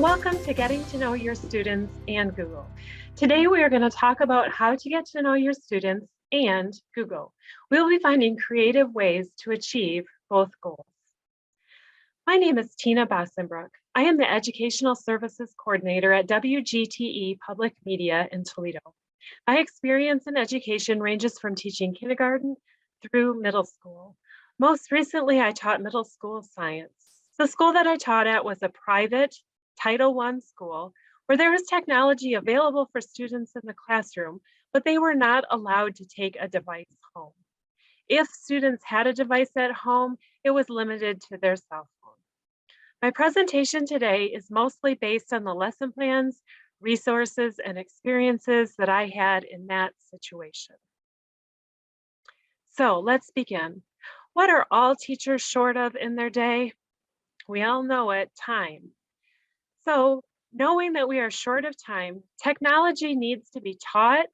Welcome to Getting to Know Your Students and Google. Today we are going to talk about how to get to know your students and Google. We'll be finding creative ways to achieve both goals. My name is Tina Bossenbrook. I am the Educational Services Coordinator at WGTE Public Media in Toledo. My experience in education ranges from teaching kindergarten through middle school. Most recently, I taught middle school science. The school that I taught at was a private Title I school where there was technology available for students in the classroom, but they were not allowed to take a device home. If students had a device at home, it was limited to their cell phone. My presentation today is mostly based on the lesson plans, resources, and experiences that I had in that situation. So let's begin. What are all teachers short of in their day? We all know it, time. So knowing that we are short of time, technology needs to be taught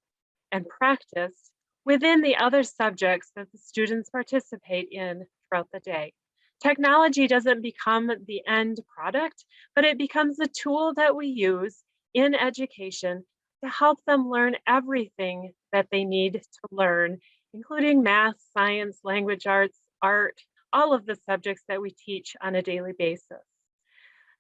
and practiced within the other subjects that the students participate in throughout the day. Technology doesn't become the end product, but it becomes a tool that we use in education to help them learn everything that they need to learn, including math, science, language arts, art, all of the subjects that we teach on a daily basis.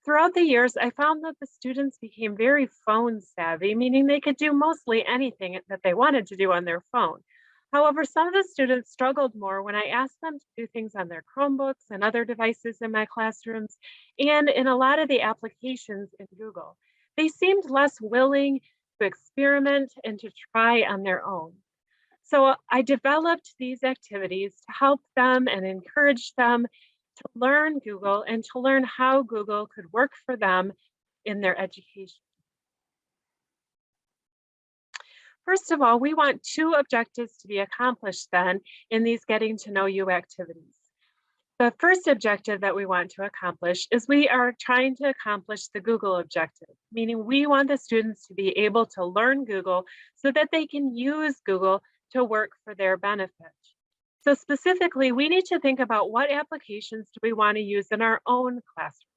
Throughout the years, I found that the students became very phone savvy, meaning they could do mostly anything that they wanted to do on their phone. However, some of the students struggled more when I asked them to do things on their Chromebooks and other devices in my classrooms, and in a lot of the applications in Google. They seemed less willing to experiment and to try on their own. So I developed these activities to help them and encourage them to learn Google and to learn how Google could work for them in their education. First of all, we want two objectives to be accomplished then in these getting to know you activities. The first objective that we want to accomplish is we are trying to accomplish the Google objective, meaning we want the students to be able to learn Google so that they can use Google to work for their benefit. So specifically, we need to think about what applications do we want to use in our own classroom.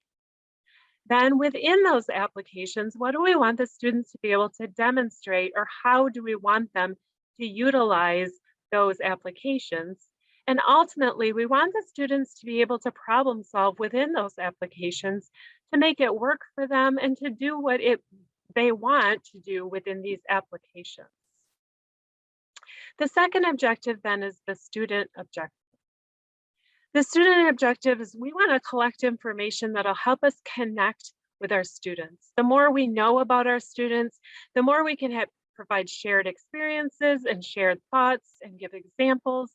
Then within those applications, what do we want the students to be able to demonstrate, or how do we want them to utilize those applications? And ultimately, we want the students to be able to problem solve within those applications to make it work for them and to do what they want to do within these applications. The second objective then is the student objective. The student objective is we want to collect information that'll help us connect with our students. The more we know about our students, the more we can provide shared experiences and shared thoughts and give examples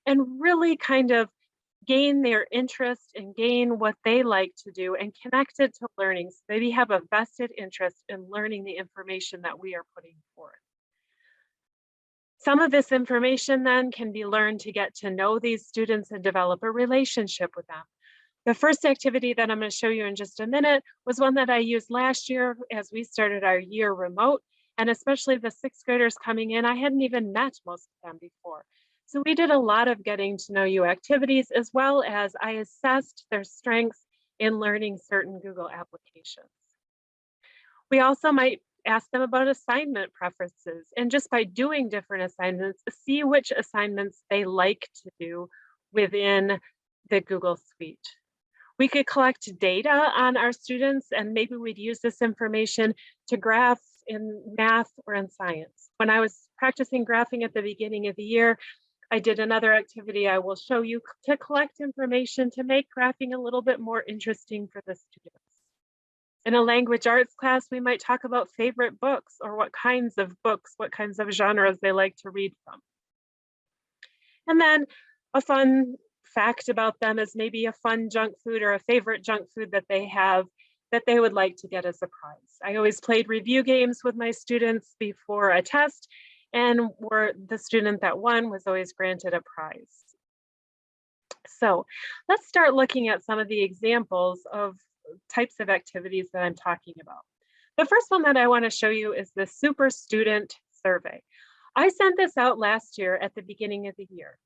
and really kind of gain their interest and gain what they like to do and connect it to learning. So maybe have a vested interest in learning the information that we are putting forth. Some of this information then can be learned to get to know these students and develop a relationship with them. The first activity that I'm going to show you in just a minute was one that I used last year as we started our year remote, and especially the sixth graders coming in, I hadn't even met most of them before. So we did a lot of getting to know you activities, as well as I assessed their strengths in learning certain Google applications. We also might ask them about assignment preferences, and just by doing different assignments, see which assignments they like to do within the Google Suite. We could collect data on our students, and maybe we'd use this information to graph in math or in science. When I was practicing graphing at the beginning of the year, I did another activity I will show you to collect information to make graphing a little bit more interesting for the students. In a language arts class, we might talk about favorite books or what kinds of books, what kinds of genres they like to read from. And then a fun fact about them is maybe a fun junk food or a favorite junk food that they have that they would like to get as a prize. I always played review games with my students before a test, and the student that won was always granted a prize. So let's start looking at some of the examples of types of activities that I'm talking about. The first one that I want to show you is the Super Student Survey. I sent this out last year at the beginning of the year.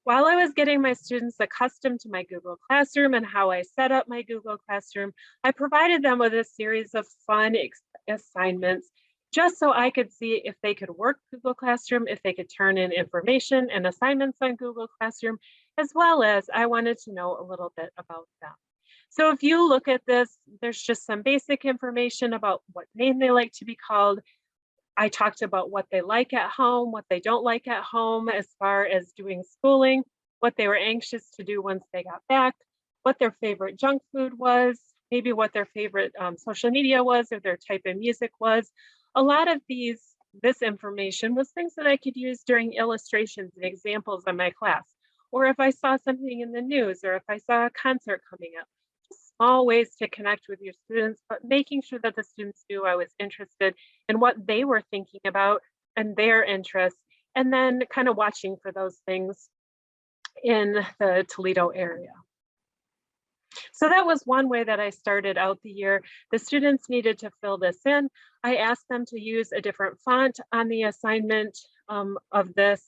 While I was getting my students accustomed to my Google Classroom and how I set up my Google Classroom, I provided them with a series of fun assignments just so I could see if they could work Google Classroom, if they could turn in information and assignments on Google Classroom, as well as I wanted to know a little bit about them. So if you look at this, there's just some basic information about what name they like to be called. I talked about what they like at home, what they don't like at home as far as doing schooling, what they were anxious to do once they got back, what their favorite junk food was, maybe what their favorite social media was or their type of music was. A lot of this information was things that I could use during illustrations and examples in my class, or if I saw something in the news, or if I saw a concert coming up. Just small ways to connect with your students, but making sure that the students knew I was interested in what they were thinking about and their interests, and then kind of watching for those things in the Toledo area. So that was one way that I started out the year. The students needed to fill this in. I asked them to use a different font on the assignment of this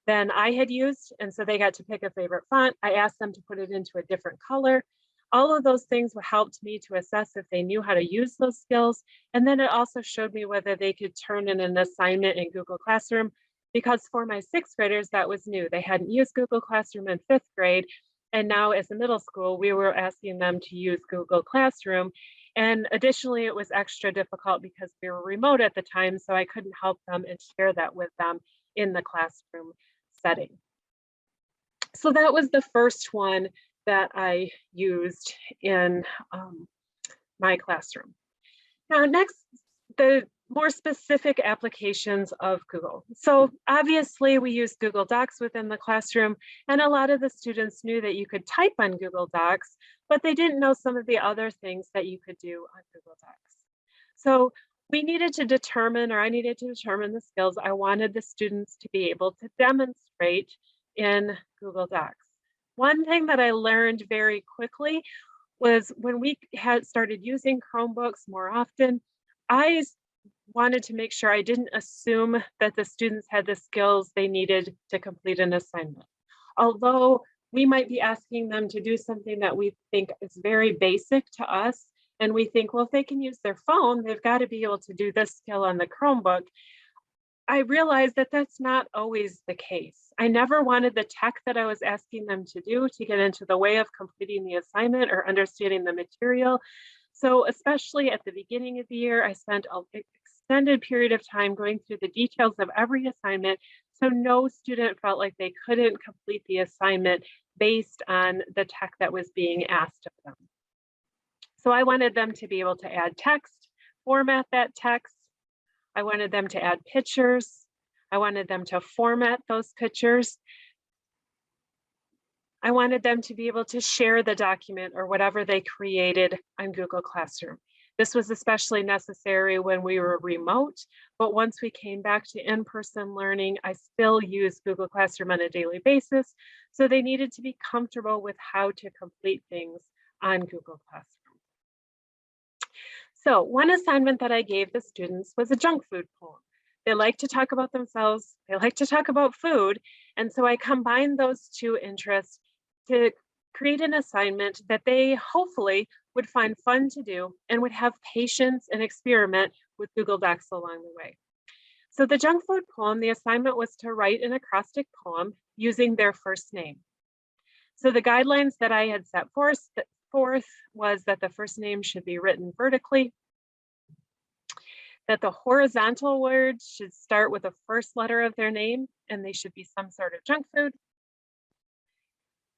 than I had used, and so they got to pick a favorite font. I asked them to put it into a different color. All of those things helped me to assess if they knew how to use those skills. And then it also showed me whether they could turn in an assignment in Google Classroom, because for my sixth graders, that was new. They hadn't used Google Classroom in fifth grade. And now as a middle school, we were asking them to use Google Classroom. And additionally, it was extra difficult because we were remote at the time, so I couldn't help them and share that with them in the classroom setting. So that was the first one that I used in my classroom. Now, next, the more specific applications of Google. So obviously we use Google Docs within the classroom, and a lot of the students knew that you could type on Google Docs, but they didn't know some of the other things that you could do on Google Docs. So we needed to determine, or I needed to determine the skills I wanted the students to be able to demonstrate in Google Docs. One thing that I learned very quickly was when we had started using Chromebooks more often, I wanted to make sure I didn't assume that the students had the skills they needed to complete an assignment. Although we might be asking them to do something that we think is very basic to us, and we think, well, if they can use their phone, they've got to be able to do this skill on the Chromebook. I realized that that's not always the case. I never wanted the tech that I was asking them to do to get into the way of completing the assignment or understanding the material. So especially at the beginning of the year, I spent an extended period of time going through the details of every assignment, so no student felt like they couldn't complete the assignment based on the tech that was being asked of them. So I wanted them to be able to add text, format that text. I wanted them to add pictures. I wanted them to format those pictures. I wanted them to be able to share the document or whatever they created on Google Classroom. This was especially necessary when we were remote, but once we came back to in-person learning, I still use Google Classroom on a daily basis. So they needed to be comfortable with how to complete things on Google Classroom. So one assignment that I gave the students was a junk food poem. They like to talk about themselves, they like to talk about food, and so I combined those two interests to create an assignment that they hopefully would find fun to do and would have patience and experiment with Google Docs along the way. So the junk food poem, the assignment was to write an acrostic poem using their first name. So the guidelines that I had set forth was that the first name should be written vertically, that the horizontal words should start with the first letter of their name, and they should be some sort of junk food.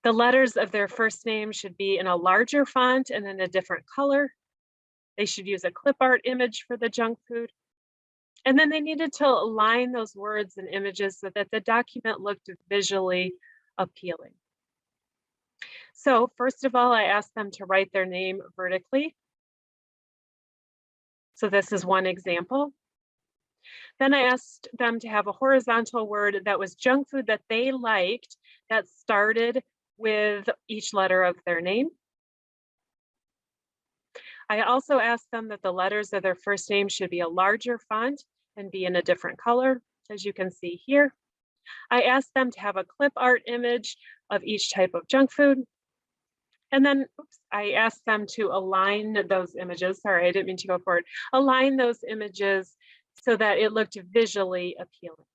The letters of their first name should be in a larger font and in a different color. They should use a clip art image for the junk food. And then they needed to align those words and images so that the document looked visually appealing. So first of all, I asked them to write their name vertically. So this is one example. Then I asked them to have a horizontal word that was junk food that they liked, that started with each letter of their name. I also asked them that the letters of their first name should be a larger font and be in a different color, as you can see here. I asked them to have a clip art image of each type of junk food. And then, I asked them to align those images. Sorry, I didn't mean to go forward. Align those images so that it looked visually appealing.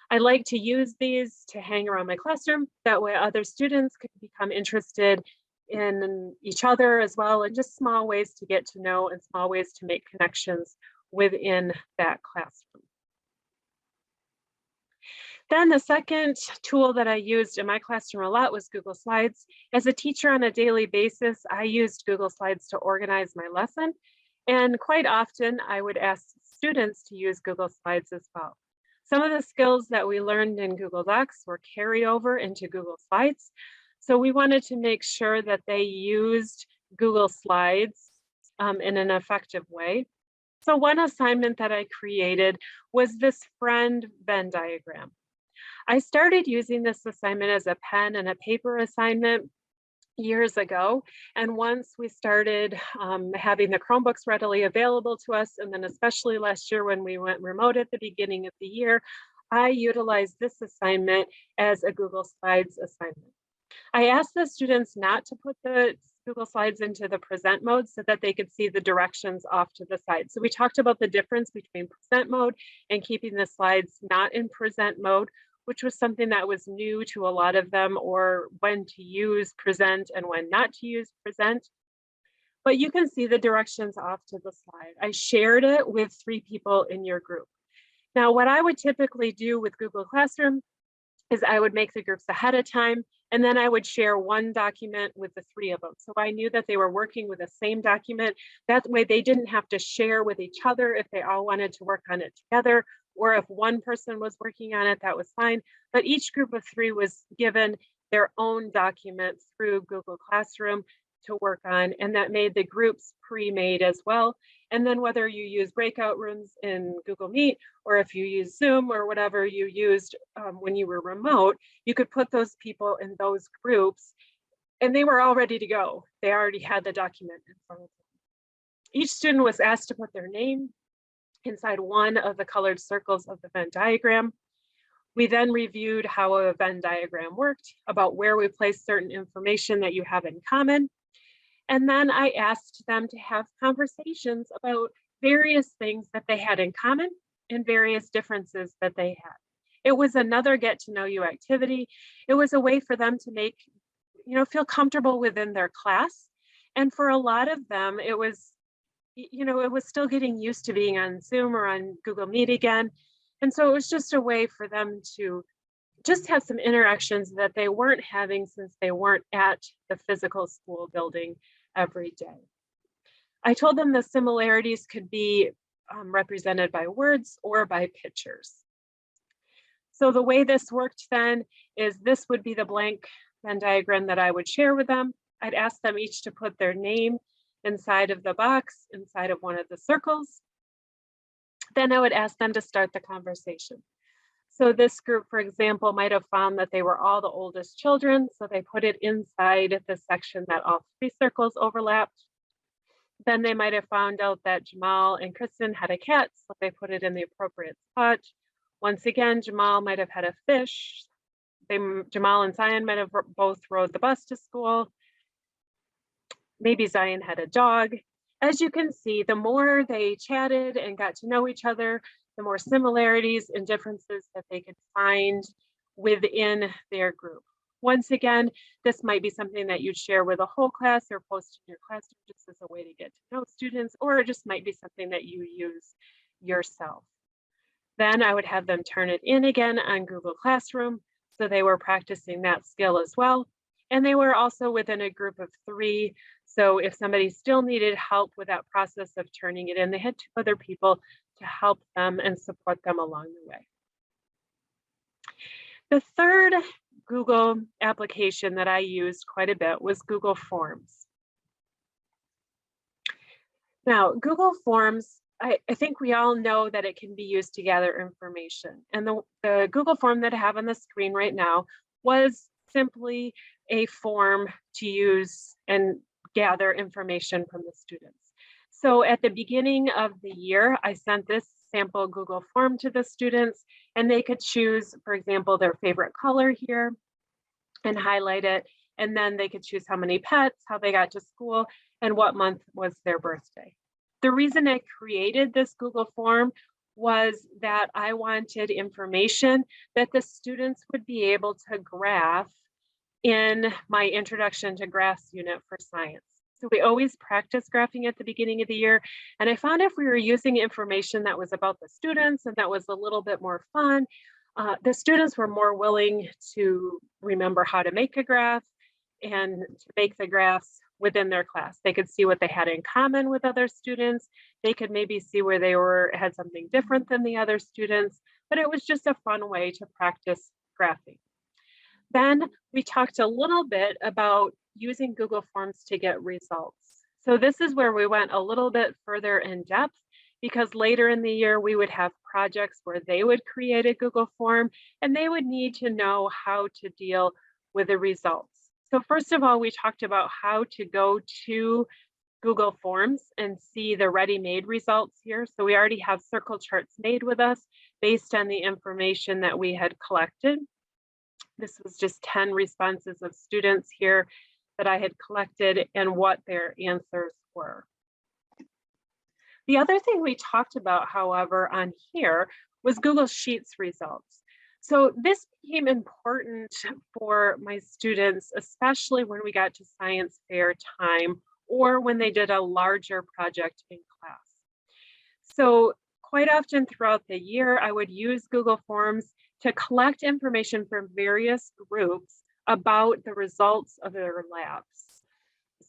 I like to use these to hang around my classroom. That way other students could become interested in each other as well, and just small ways to get to know and small ways to make connections within that classroom. Then the second tool that I used in my classroom a lot was Google Slides. As a teacher on a daily basis, I used Google Slides to organize my lesson. And quite often I would ask students to use Google Slides as well. Some of the skills that we learned in Google Docs were carry over into Google Slides. So we wanted to make sure that they used Google Slides in an effective way. So one assignment that I created was this friend Venn diagram. I started using this assignment as a pen and a paper assignment years ago. And once we started having the Chromebooks readily available to us, and then especially last year when we went remote at the beginning of the year, I utilized this assignment as a Google Slides assignment. I asked the students not to put the Google Slides into the present mode so that they could see the directions off to the side. So we talked about the difference between present mode and keeping the slides not in present mode, which was something that was new to a lot of them, or when to use present and when not to use present. But you can see the directions off to the slide. I shared it with 3 people in your group. Now, what I would typically do with Google Classroom is I would make the groups ahead of time, and then I would share one document with the 3 of them. So I knew that they were working with the same document. That way they didn't have to share with each other if they all wanted to work on it together, or if one person was working on it, that was fine. But each group of 3 was given their own document through Google Classroom to work on, and that made the groups pre-made as well. And then whether you use breakout rooms in Google Meet, or if you use Zoom or whatever you used when you were remote, you could put those people in those groups and they were all ready to go. They already had the document in front of them. Each student was asked to put their name inside one of the colored circles of the Venn diagram. We then reviewed how a Venn diagram worked, about where we place certain information that you have in common. And then I asked them to have conversations about various things that they had in common and various differences that they had. It was another get to know you activity. It was a way for them to make, feel comfortable within their class. And for a lot of them, it was still getting used to being on Zoom or on Google Meet again. And so it was just a way for them to just have some interactions that they weren't having since they weren't at the physical school building every day. I told them the similarities could be represented by words or by pictures. So the way this worked then is this would be the blank Venn diagram that I would share with them. I'd ask them each to put their name inside of the box, inside of one of the circles. Then I would ask them to start the conversation. So this group, for example, might have found that they were all the oldest children, so they put it inside the section that all 3 circles overlapped. Then they might have found out that Jamal and Kristen had a cat, so they put it in the appropriate spot. Once again, Jamal might have had a fish. Jamal and Zion might have both rode the bus to school. Maybe Zion had a dog. As you can see, the more they chatted and got to know each other, the more similarities and differences that they could find within their group. Once again, this might be something that you'd share with a whole class or post in your classroom just as a way to get to know students, or it just might be something that you use yourself. Then I would have them turn it in again on Google Classroom, so they were practicing that skill as well. And they were also within a group of 3. So if somebody still needed help with that process of turning it in, they had 2 other people to help them and support them along the way. The third Google application that I used quite a bit was Google Forms. Now, Google Forms, I think we all know that it can be used to gather information. And the Google form that I have on the screen right now was simply a form to use and gather information from the students. So at the beginning of the year, I sent this sample Google form to the students, and they could choose, for example, their favorite color here and highlight it. And then they could choose how many pets, how they got to school, and what month was their birthday. The reason I created this Google form was that I wanted information that the students would be able to graph in my Introduction to Graphs unit for science. So we always practice graphing at the beginning of the year. And I found if we were using information that was about the students and that was a little bit more fun, the students were more willing to remember how to make a graph and to make the graphs within their class. They could see what they had in common with other students. They could maybe see where they had something different than the other students, but it was just a fun way to practice graphing. Then we talked a little bit about using Google Forms to get results. So this is where we went a little bit further in depth, because later in the year we would have projects where they would create a Google form and they would need to know how to deal with the results. So first of all, we talked about how to go to Google Forms and see the ready-made results here. So we already have circle charts made with us based on the information that we had collected. This was just 10 responses of students here that I had collected and what their answers were. The other thing we talked about, however, on here was Google Sheets results. So this became important for my students, especially when we got to science fair time or when they did a larger project in class. So quite often throughout the year, I would use Google Forms to collect information from various groups about the results of their labs.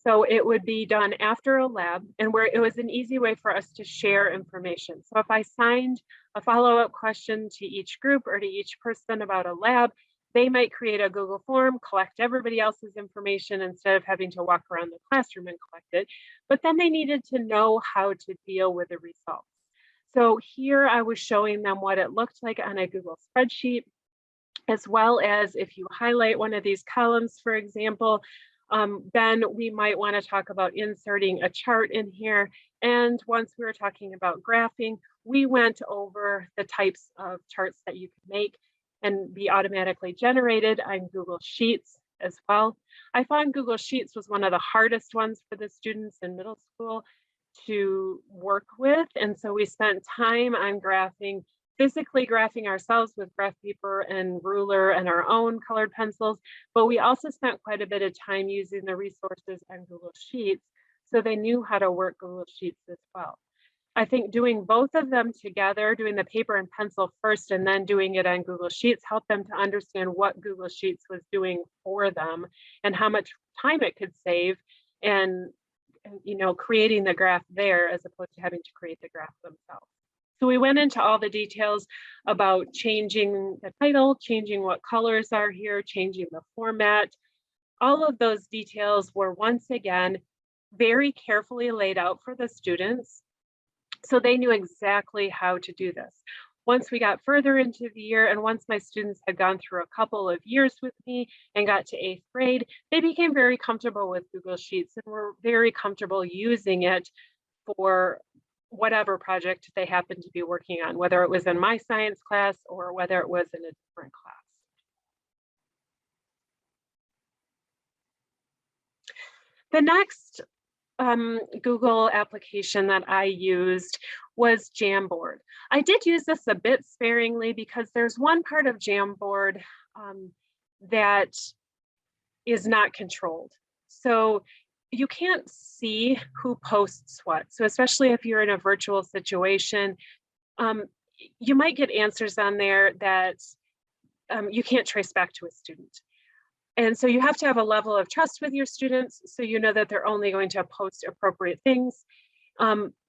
So it would be done after a lab, and where it was an easy way for us to share information. So if I signed a follow-up question to each group or to each person about a lab, they might create a Google form, collect everybody else's information instead of having to walk around the classroom and collect it. But then they needed to know how to deal with the results. So here I was showing them what it looked like on a Google spreadsheet, as well as if you highlight one of these columns, for example, then we might want to talk about inserting a chart in here. And once we were talking about graphing, we went over the types of charts that you can make and be automatically generated on Google Sheets as well. I found Google Sheets was one of the hardest ones for the students in middle school to work with. And so we spent time on graphing, physically graphing ourselves with graph paper and ruler and our own colored pencils, but we also spent quite a bit of time using the resources on Google Sheets so they knew how to work Google Sheets as well. I think doing both of them together, doing the paper and pencil first and then doing it on Google Sheets, helped them to understand what Google Sheets was doing for them and how much time it could save, and creating the graph there as opposed to having to create the graph themselves. So we went into all the details about changing the title, changing what colors are here, changing the format. All of those details were once again very carefully laid out for the students, so they knew exactly how to do this. Once we got further into the year and once my students had gone through a couple of years with me and got to 8th grade, they became very comfortable with Google Sheets and were very comfortable using it for whatever project they happened to be working on, whether it was in my science class or whether it was in a different class. The next Google application that I used was Jamboard. I did use this a bit sparingly because there's one part of Jamboard that is not controlled. So you can't see who posts what. So especially if you're in a virtual situation, you might get answers on there that you can't trace back to a student. And so you have to have a level of trust with your students so you know that they're only going to post appropriate things.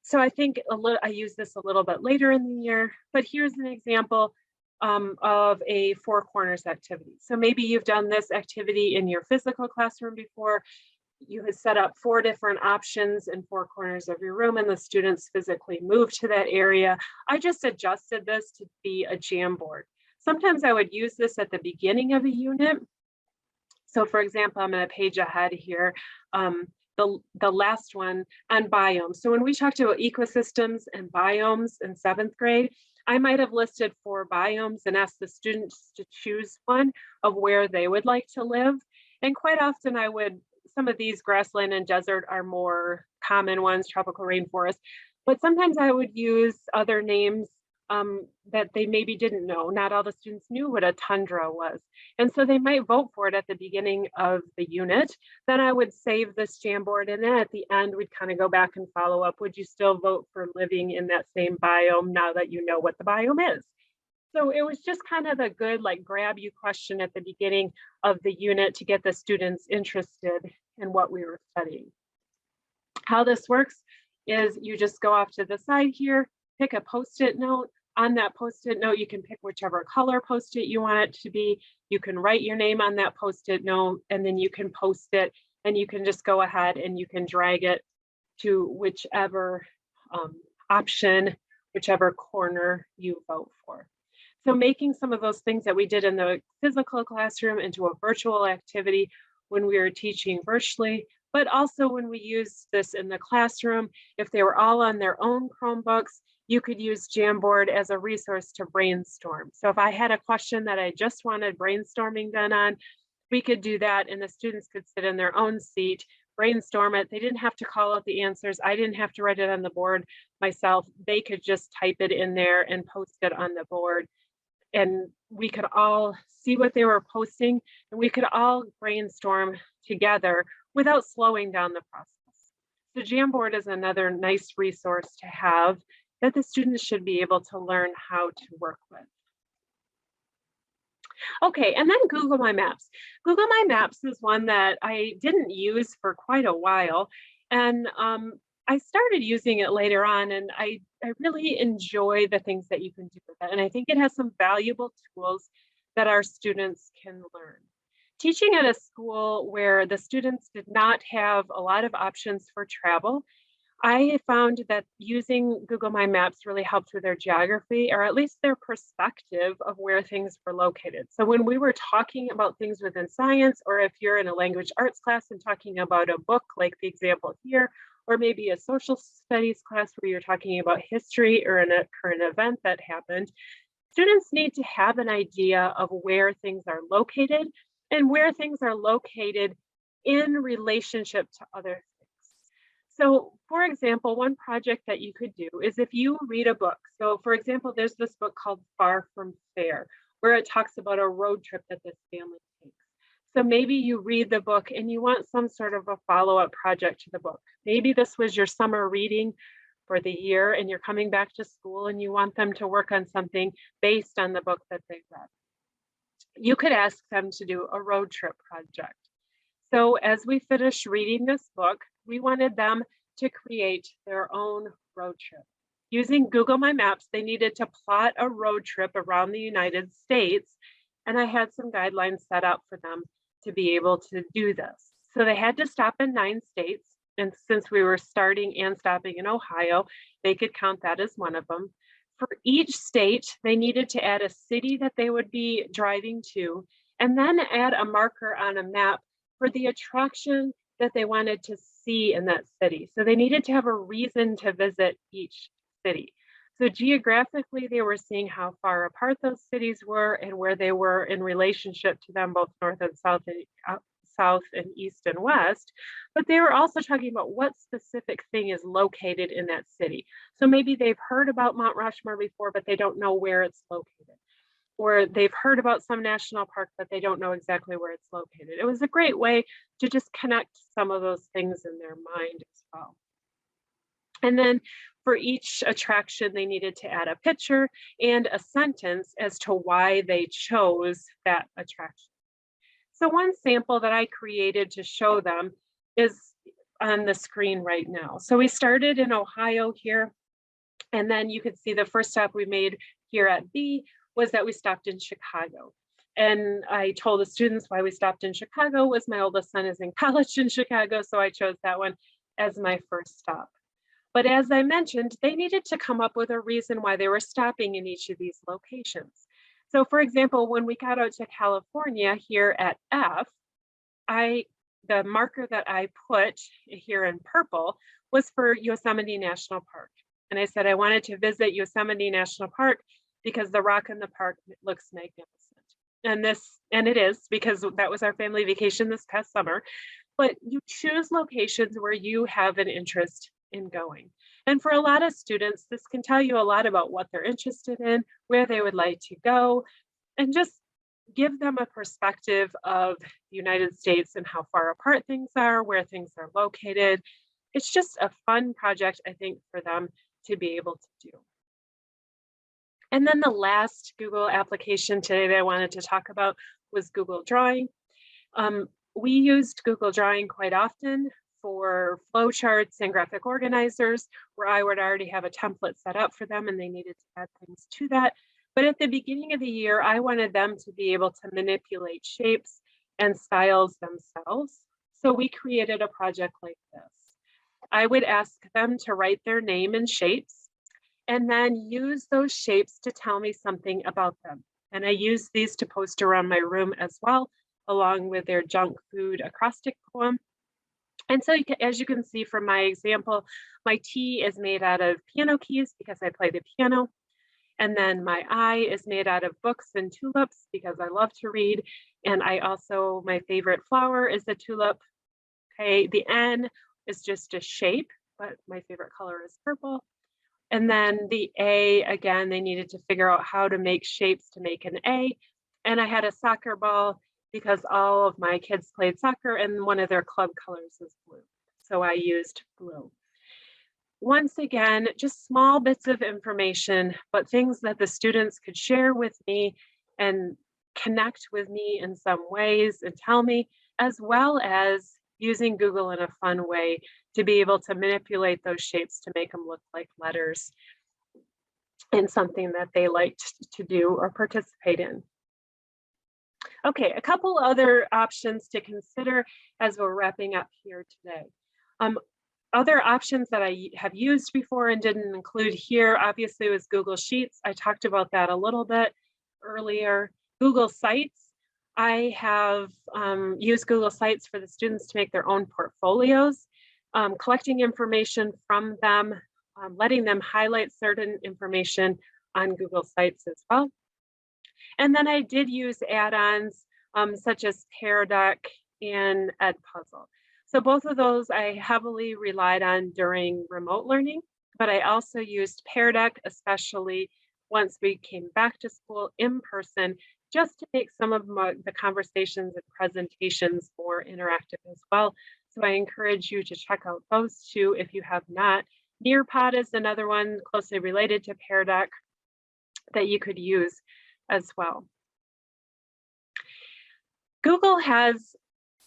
So I think I use this a little bit later in the year, but here's an example of a 4 corners activity. So maybe you've done this activity in your physical classroom before. You have set up 4 different options in 4 corners of your room and the students physically move to that area. I just adjusted this to be a Jamboard. Sometimes I would use this at the beginning of a unit. So for example, I'm in a page ahead here. The the last one on biomes. So when we talked about ecosystems and biomes in 7th grade, I might have listed 4 biomes and asked the students to choose one of where they would like to live. And quite often I would, some of these grassland and desert are more common ones, tropical rainforest, but sometimes I would use other names that they maybe didn't know. Not all the students knew what a tundra was. And so they might vote for it at the beginning of the unit. Then I would save this Jamboard, and then at the end, we'd kind of go back and follow up. Would you still vote for living in that same biome now that you know what the biome is? So it was just kind of a good like grab you question at the beginning of the unit to get the students interested in what we were studying. How this works is you just go off to the side here, pick a Post-it note. On that Post-it note, you can pick whichever color Post-it you want it to be. You can write your name on that Post-it note, and then you can post it, and you can just go ahead and you can drag it to whichever option, whichever corner you vote for. So making some of those things that we did in the physical classroom into a virtual activity when we were teaching virtually, but also when we used this in the classroom, if they were all on their own Chromebooks, you could use Jamboard as a resource to brainstorm. So if I had a question that I just wanted brainstorming done on, we could do that and the students could sit in their own seat, brainstorm it. They didn't have to call out the answers. I didn't have to write it on the board myself. They could just type it in there and post it on the board. And we could all see what they were posting and we could all brainstorm together without slowing down the process. So Jamboard is another nice resource to have that the students should be able to learn how to work with. Okay, and then Google My Maps. Google My Maps is one that I didn't use for quite a while. And I started using it later on, and I really enjoy the things that you can do with it. And I think it has some valuable tools that our students can learn. Teaching at a school where the students did not have a lot of options for travel, I found that using Google My Maps really helped with their geography, or at least their perspective of where things were located. So when we were talking about things within science, or if you're in a language arts class and talking about a book, like the example here, or maybe a social studies class where you're talking about history or a current event that happened, students need to have an idea of where things are located and where things are located in relationship to other things. So for example, one project that you could do is if you read a book. So for example, there's this book called Far From Fair, where it talks about a road trip that this family takes. So maybe you read the book and you want some sort of a follow-up project to the book. Maybe this was your summer reading for the year and you're coming back to school and you want them to work on something based on the book that they read. You could ask them to do a road trip project. So as we finished reading this book, we wanted them to create their own road trip. Using Google My Maps, they needed to plot a road trip around the United States, and I had some guidelines set up for them to be able to do this. So they had to stop in 9 states, and since we were starting and stopping in Ohio, they could count that as one of them. For each state, they needed to add a city that they would be driving to, and then add a marker on a map for the attraction that they wanted to see in that city. So they needed to have a reason to visit each city. So geographically, they were seeing how far apart those cities were and where they were in relationship to them, both north and south and east and west. But they were also talking about what specific thing is located in that city. So maybe they've heard about Mount Rushmore before, but they don't know where it's located. Or they've heard about some national park, but they don't know exactly where it's located. It was a great way to just connect some of those things in their mind as well. And then for each attraction, they needed to add a picture and a sentence as to why they chose that attraction. So one sample that I created to show them is on the screen right now. So we started in Ohio here, and then you could see the first stop we made here at B was that we stopped in Chicago. And I told the students why we stopped in Chicago was my oldest son is in college in Chicago, so I chose that one as my first stop. But as I mentioned, they needed to come up with a reason why they were stopping in each of these locations. So for example, when we got out to California here at F, I the marker that I put here in purple was for Yosemite National Park. And I said I wanted to visit Yosemite National Park because the rock in the park looks magnificent. And it is, because that was our family vacation this past summer. But you choose locations where you have an interest in going. And for a lot of students, this can tell you a lot about what they're interested in, where they would like to go, and just give them a perspective of the United States and how far apart things are, where things are located. It's just a fun project, I think, for them to be able to do. And then the last Google application today that I wanted to talk about was Google Drawing. We used Google Drawing quite often for flowcharts and graphic organizers, where I would already have a template set up for them and they needed to add things to that. But at the beginning of the year, I wanted them to be able to manipulate shapes and styles themselves. So we created a project like this. I would ask them to write their name in shapes and then use those shapes to tell me something about them. And I use these to post around my room as well, along with their junk food acrostic poem. And so as you can see from my example, my T is made out of piano keys because I play the piano. And then my I is made out of books and tulips because I love to read. And my favorite flower is the tulip. Okay, the N is just a shape, but my favorite color is purple. And then the A, again, they needed to figure out how to make shapes to make an A. And I had a soccer ball because all of my kids played soccer and one of their club colors is blue. So I used blue. Once again, just small bits of information, but things that the students could share with me and connect with me in some ways and tell me, as well as using Google in a fun way to be able to manipulate those shapes to make them look like letters in something that they liked to do or participate in. Okay, a couple other options to consider as we're wrapping up here today. Other options that I have used before and didn't include here, obviously, was Google Sheets. I talked about that a little bit earlier. Google Sites. I have used Google Sites for the students to make their own portfolios, collecting information from them, letting them highlight certain information on Google Sites as well. And then I did use add-ons such as Pear Deck and Edpuzzle. So both of those I heavily relied on during remote learning, but I also used Pear Deck, especially once we came back to school in person, just to make some of the conversations and presentations more interactive as well. So I encourage you to check out those two if you have not. Nearpod is another one closely related to Pear Deck that you could use as well. Google has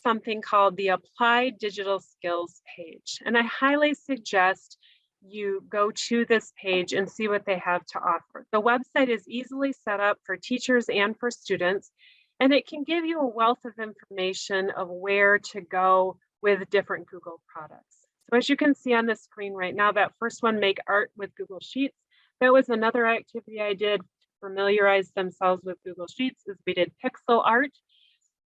something called the Applied Digital Skills page, and I highly suggest you go to this page and see what they have to offer. The website is easily set up for teachers and for students, and it can give you a wealth of information of where to go with different Google products. So as you can see on the screen right now, that first one, Make Art with Google Sheets, that was another activity I did to familiarize themselves with Google Sheets, is we did pixel art.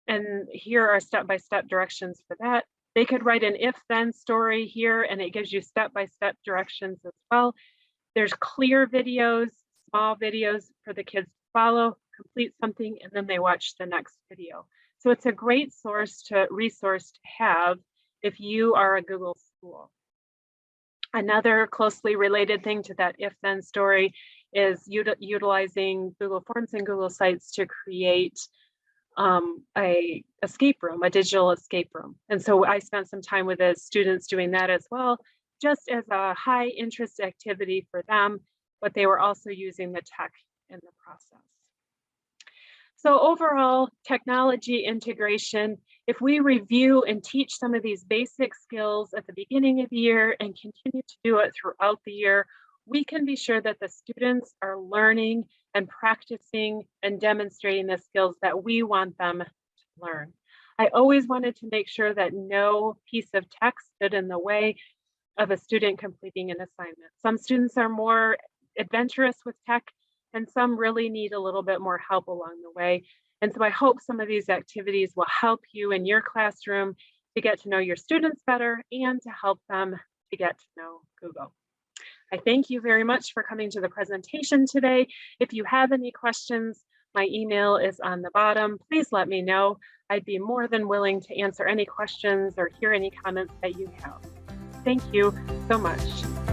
And here are step-by-step directions for that. They could write an if-then story here, and it gives you step-by-step directions as well. There's clear videos, small videos for the kids to follow, complete something, and then they watch the next video. So it's a great resource to have if you are a Google school. Another closely related thing to that if-then story is utilizing Google Forms and Google Sites to create a escape room, a digital escape room. And so I spent some time with the students doing that as well, just as a high interest activity for them, but they were also using the tech in the process. So overall, technology integration, if we review and teach some of these basic skills at the beginning of the year and continue to do it throughout the year, we can be sure that the students are learning and practicing and demonstrating the skills that we want them to learn. I always wanted to make sure that no piece of tech stood in the way of a student completing an assignment. Some students are more adventurous with tech, and some really need a little bit more help along the way. And so I hope some of these activities will help you in your classroom to get to know your students better and to help them to get to know Google. I thank you very much for coming to the presentation today. If you have any questions, my email is on the bottom. Please let me know. I'd be more than willing to answer any questions or hear any comments that you have. Thank you so much.